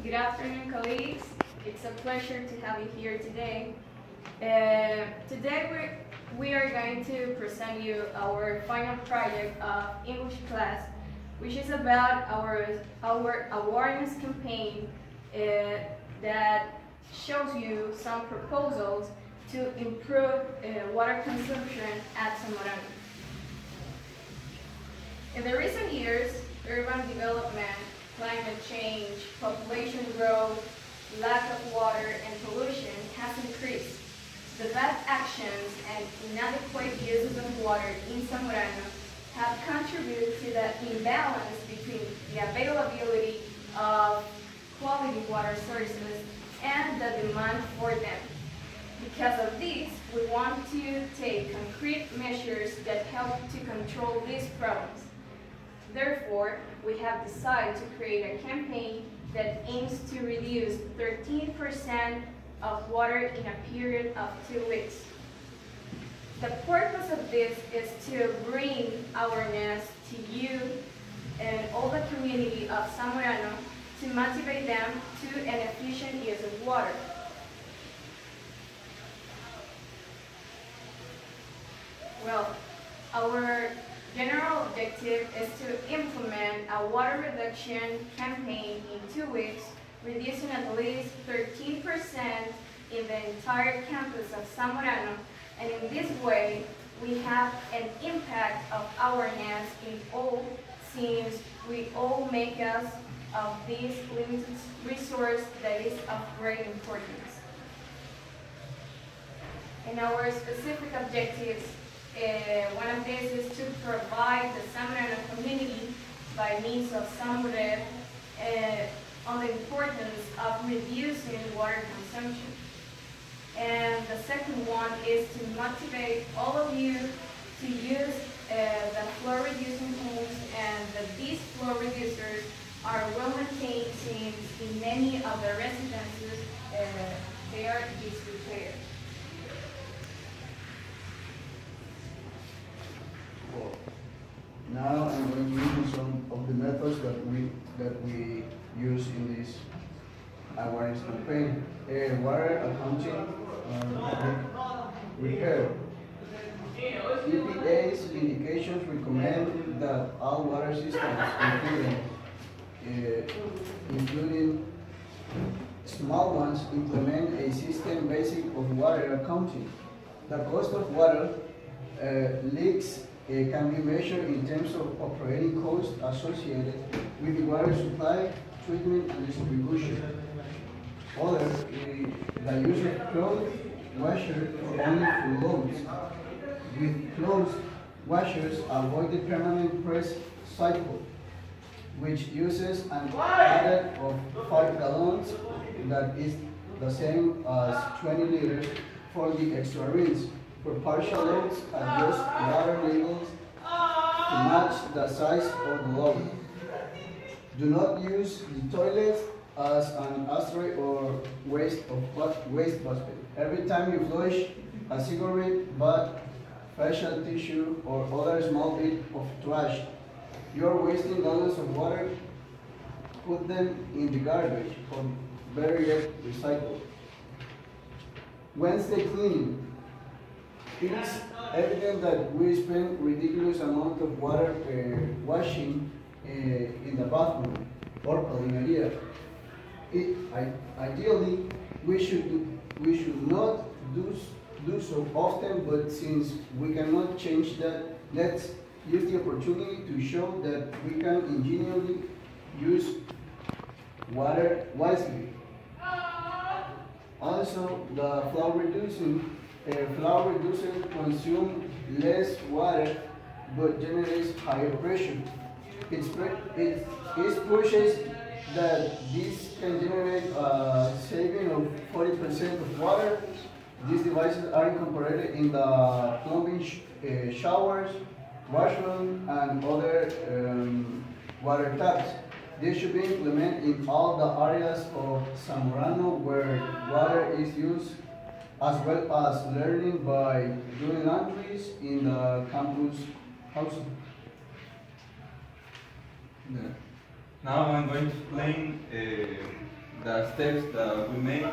Good afternoon, colleagues. It's a pleasure to have you here today. Today we are going to present you our final project of English class, which is about our awareness campaign that shows you some proposals to improve water consumption at Zamorano. In the recent years, urban development, climate change, population growth, lack of water, and pollution has increased. The bad actions and inadequate uses of water in Zamorano have contributed to the imbalance between the availability of quality water sources and the demand for them. Because of this, we want to take concrete measures that help to control these problems. Therefore, we have decided to create a campaign that aims to reduce 13% of water in a period of 2 weeks. The purpose of this is to bring awareness to you and all the community of Zamorano to motivate them to an efficient use of water. Well, our general objective is to implement a water reduction campaign in 2 weeks, reducing at least 13% in the entire campus of Zamorano, and in this way we have an impact of awareness in all, since we all make us of this limited resource that is of great importance. In our specific objectives, one of these is to provide the Zamorano community by means of Zamorep on the importance of reducing water consumption. And the second one is to motivate all of you to use the flow reducing homes, and that these flow reducers are well maintained, since in many of the residences they are disrepaired. Now I'm going to use some of the methods that we use in this awareness campaign. Water accounting repair. EPA's indications recommend that all water systems, including small ones, implement a system basic of water accounting. The cost of water leaks can be measured in terms of operating costs associated with the water supply, treatment, and distribution. Other, the use of clothes washers only for loads. With clothes washers, avoid the permanent press cycle, which uses an added of 5 gallons, that is the same as 20 liters for the extra rinse. For partial loads, adjust water levels to match the size of the load. Do not use the toilet as an ashtray or waste basket. Every time you flush a cigarette butt, facial tissue, or other small bit of trash, you are wasting gallons of water. Put them in the garbage, or better yet, recycle. Wednesday cleaning. It is evident that we spend ridiculous amount of water washing in the bathroom or palinaria. Ideally, we should not do so often, but since we cannot change that, let's use the opportunity to show that we can ingeniously use water wisely. Also, the flow reducer consumes less water but generates higher pressure. It pushes that this can generate a saving of 40% of water. These devices are incorporated in the plumbing showers, washroom, and other water taps. This should be implemented in all the areas of Zamorano where water is used, as well as learning by doing laundries in the campus housing. Now I'm going to explain the steps that we made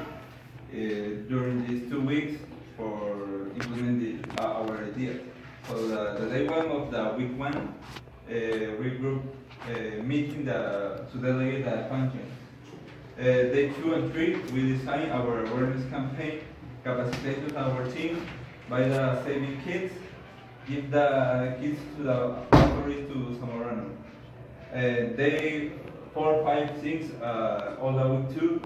during these 2 weeks for implementing our idea. So the day one of the week one, we group meeting to delegate the function. Day 2 and 3, we design our awareness campaign, capacitation our team by the saving kids, give the kids to the authorities to Zamorano. Day 4, 5, 6, all the week 2,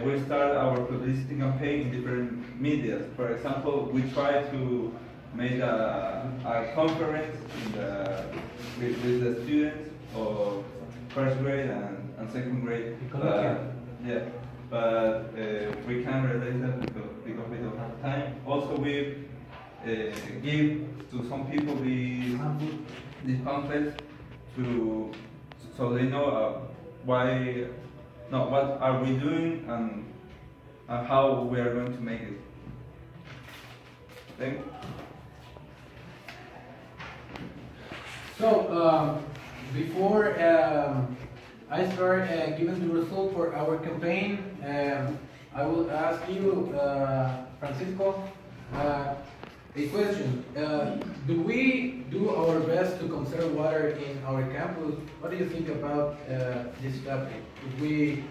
we start our publicity campaign in different media. For example, we try to make a conference with the students of first grade and second grade. But we can't realize that because we don't have time. Also, we give to some people these pamphlets so they know what are we doing and how we are going to make it. Thank you. So, before I start giving the result for our campaign, I will ask you, Francisco, a question. Do we do our best to conserve water in our campus? What do you think about this topic? If we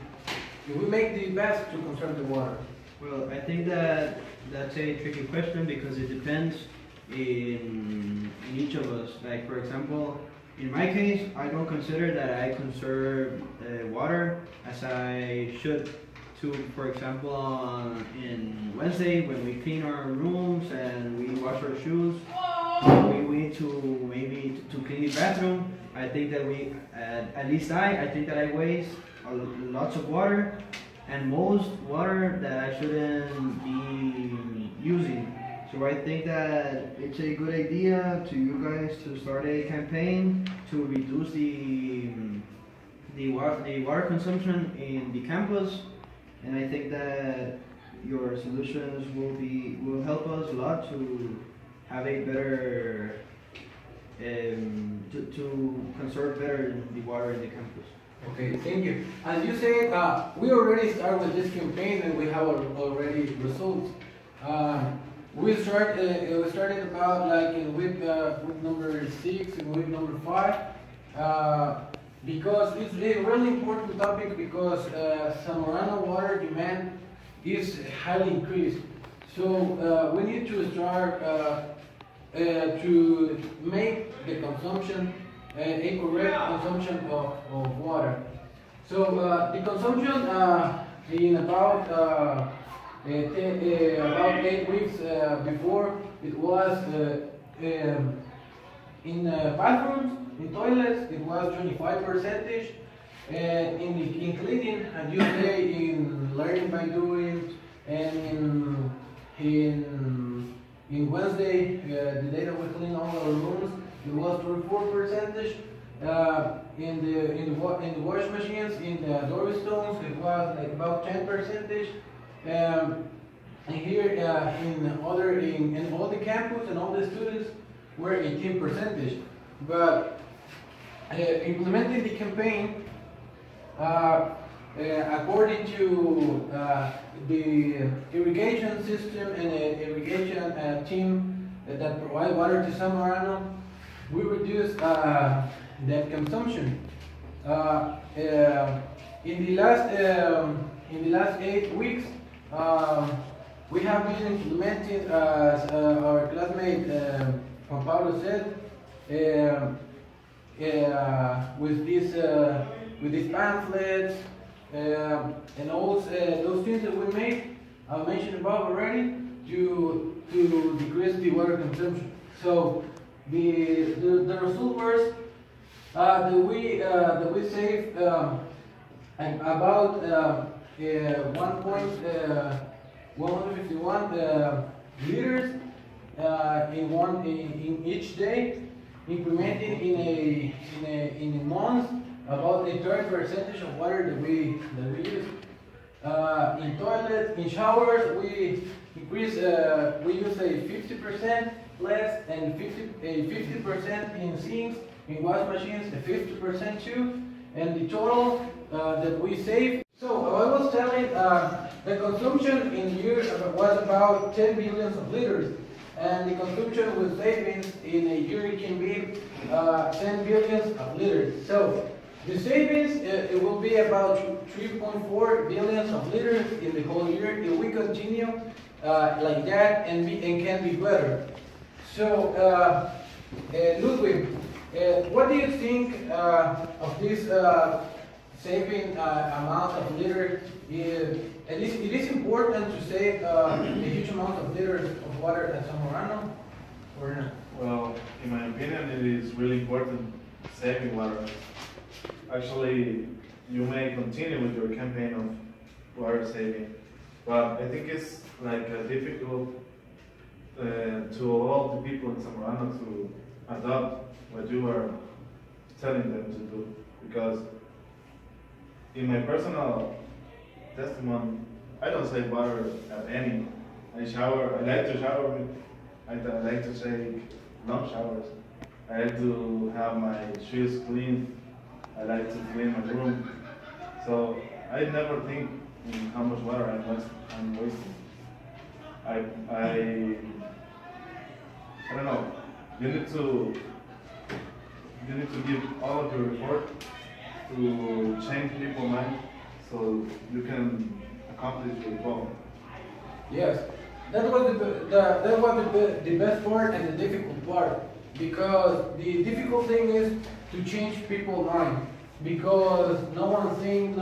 make the best to conserve the water? Well, I think that's a tricky question because it depends in each of us. Like, for example, in my case, I don't consider that I conserve water as I should. For example, in Wednesday when we clean our rooms and we wash our shoes, we need to maybe to clean the bathroom. I think that we, at least I think that I waste lots of water, and most water that I shouldn't be using. So I think that it's a good idea to you guys to start a campaign to reduce the water consumption in the campus, and I think that your solutions will help us a lot to have a better to conserve better the water in the campus. Okay, thank you. As you said, we already started with this campaign and we have already results. We started about like in week number 6 and week number 5, because it's a really important topic because Zamorano water demand is highly increased. So we need to start to make the consumption a correct consumption of water. So the consumption in about 8 weeks before, it was in bathrooms, in toilets, it was 25%, and in cleaning, and you say in learning by doing, and in Wednesday, the day that we clean all our rooms, it was 34%. In the wash machines, in the door stones, it was like about 10%. And here in all the campus and all the students were 18%. But implementing the campaign, according to the irrigation system and the irrigation team that provide water to Zamorano, we reduce that consumption. In the last 8 weeks, we have been implementing, as our classmate Juan Pablo said, with these pamphlets and all those things that we made, I mentioned above already, to decrease the water consumption. So the result was that we saved about 151 liters in each day, implementing in a month about a 30% of water that we use. In toilets, in showers, we increase. We use a 50% less, and 50% in sinks. In wash machines, a 50% too, and the total that we save. So I telling the consumption in a year was about 10 billion of liters, and the consumption with savings in a year can be 10 billion of liters. So the savings it will be about 3.4 billion of liters in the whole year if we continue like that and can be better. So Ludwig, what do you think of this saving amount of liters? It is important to save a huge amount of liters of water at Zamorano, or not? Well, in my opinion, it is really important saving water. Actually, you may continue with your campaign of water saving, but I think it's like difficult to all the people in Zamorano to adopt what you are telling them to do, because in my personal testimony, I don't save water at any. I like to shower, I like to take long showers. I like to have my shoes clean. I like to clean my room. So I never think in how much water I'm wasting. I don't know. You need to give all of your effort to change people's mind so you can accomplish your goal. Yes, that was the best part and the difficult part, because the difficult thing is to change people's mind, because no one think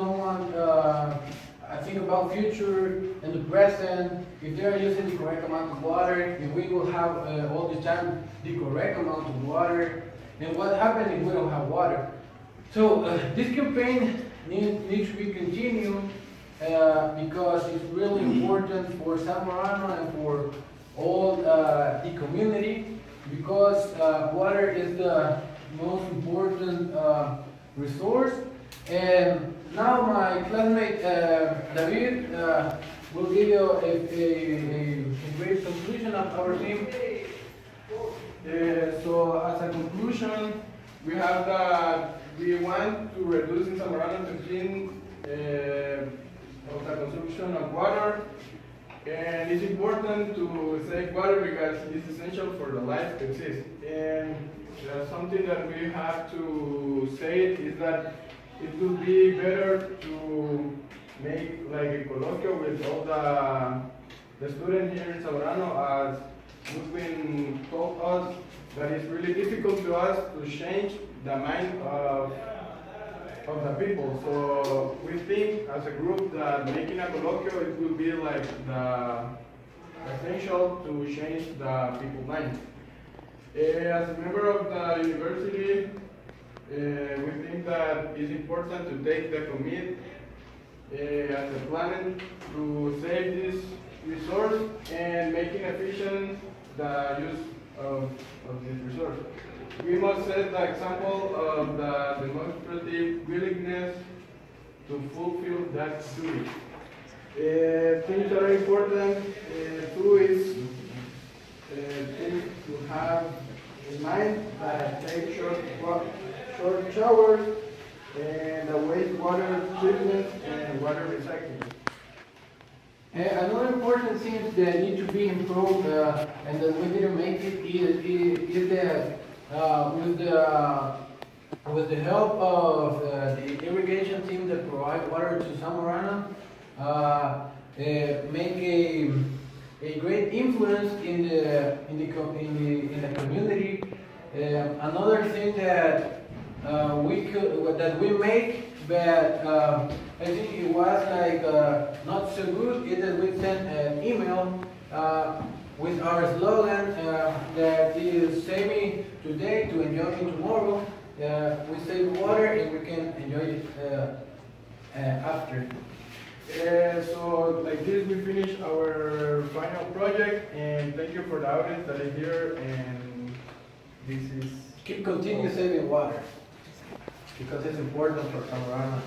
about future and the present. If they are using the correct amount of water, if we will have all the time the correct amount of water, then what happens if we don't have water? So this campaign needs to be continued because it's really important for Zamorano and for all the community, because water is the most important resource. And now my classmate David will give you a great conclusion of our team. So as a conclusion, we have that we want to reduce in Zamorano the clean of the consumption of water, and it's important to save water because it's essential for the life to exist. And something that we have to say is that it would be better to make like a colloquium with all the students here in Zamorano, as Ludwig told us that it's really difficult to us to change the mind of the people. So we think as a group that making a colloquium, it will be like the essential to change the people's mind. As a member of the university, we think that it's important to take the commit as a plan to save this resource and making efficient the use of this resource. We must set the example of the demonstrative willingness to fulfill that duty. Things that are important too is things to have in mind that take short showers and the wastewater treatment and water recycling. Another important thing that need to be improved and that we didn't make it is that with the help of the irrigation team that provide water to Zamorano, make a great influence in the community. Another thing that we make, but I think it was like not so good, is that we sent an email with our slogan that is saving today to enjoying tomorrow. We save water and we can enjoy it after. So like this, we finish our final project, and thank you for the audience that is here. And this is Continue saving water because it's important for Zamorano.